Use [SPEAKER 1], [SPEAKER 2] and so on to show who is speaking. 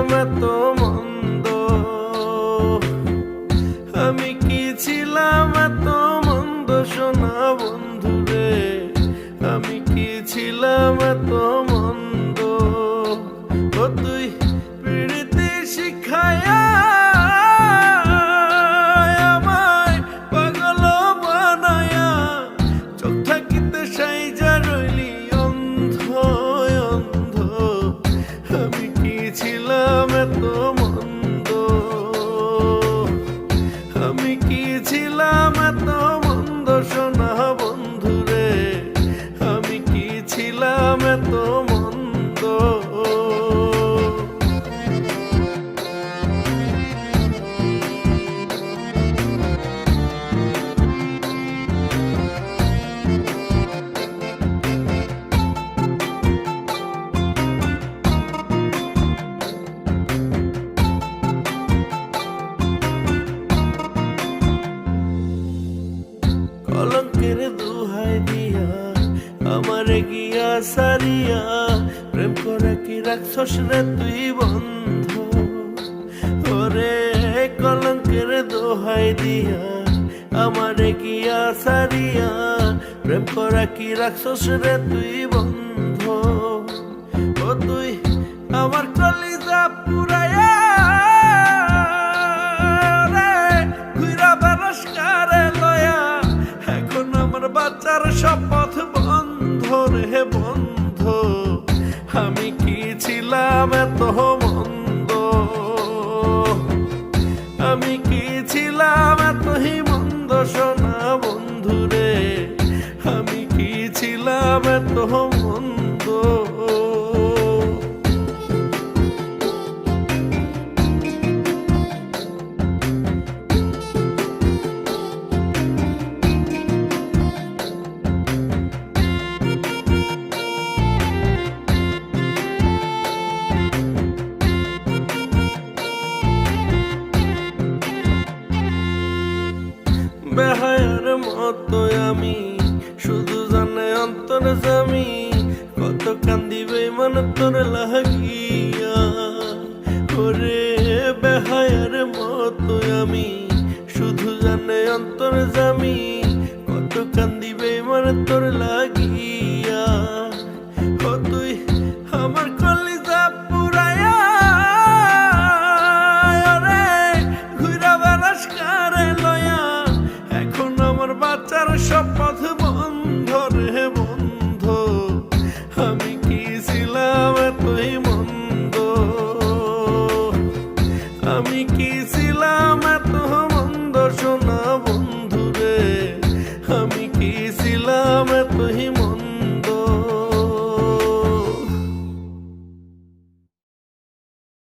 [SPEAKER 1] ছিলাম এত মন্দ, আমি কি ছিলাম এত মন্দ সোনা বন্ধু রে, আমি কি ছিলাম এত মন্দ। ও তুই পিড়িতে শিখায়া আমায় পাগল বানায়া, চোখ থাকিতে সাইজা রইলি অন্ধ অন্ধ। আমি কি ছিলাম এত মন্দ, আমি কি ছিলাম এত মন্দ সোনা বন্ধু রে, আমি কি ছিলাম এত মন্দ। কলঙ্কের দুহাই দিয়া আমারে গিয়া সারিয়া, প্রেম করে কি রাখছস রে তুই বন্ধ। ওরে কলঙ্কের দোহাই দিয়া আমারে গিয়া সারিয়া, প্রেম করে কি রাখছস রে তুই বন্ধ। ও তুই আমার কলিজা পুরায়া বাচ্চার শপথ বন্ধ রে বন্ধ। আমি কি ছিলাম এত মন্দ, আমি কি ছিলাম এতই মন্দ সোনা বন্ধু রে, আমি কি ছিলাম এত মন্দ। বেহায়ার মতো আমি শুধু জানে অন্তর জামি, কত কান্দিবে মন তোর লাগিয়া। ওরে বেহায়ার মতো আমি শুধু জানে অন্তর জামি, কত কান্দিবে মন তোর লাগিয়া। ও তুই আমার কলিজা পুরায়া রে ঘুরা বেড়াস কারে লয়া, এখন আমার বাচ্চার শপথ বন্ধ রে বন্ধ। আমি কি ছিলাম এতই মন্দ, আমি কি ছিলাম এত মন্দ সোনা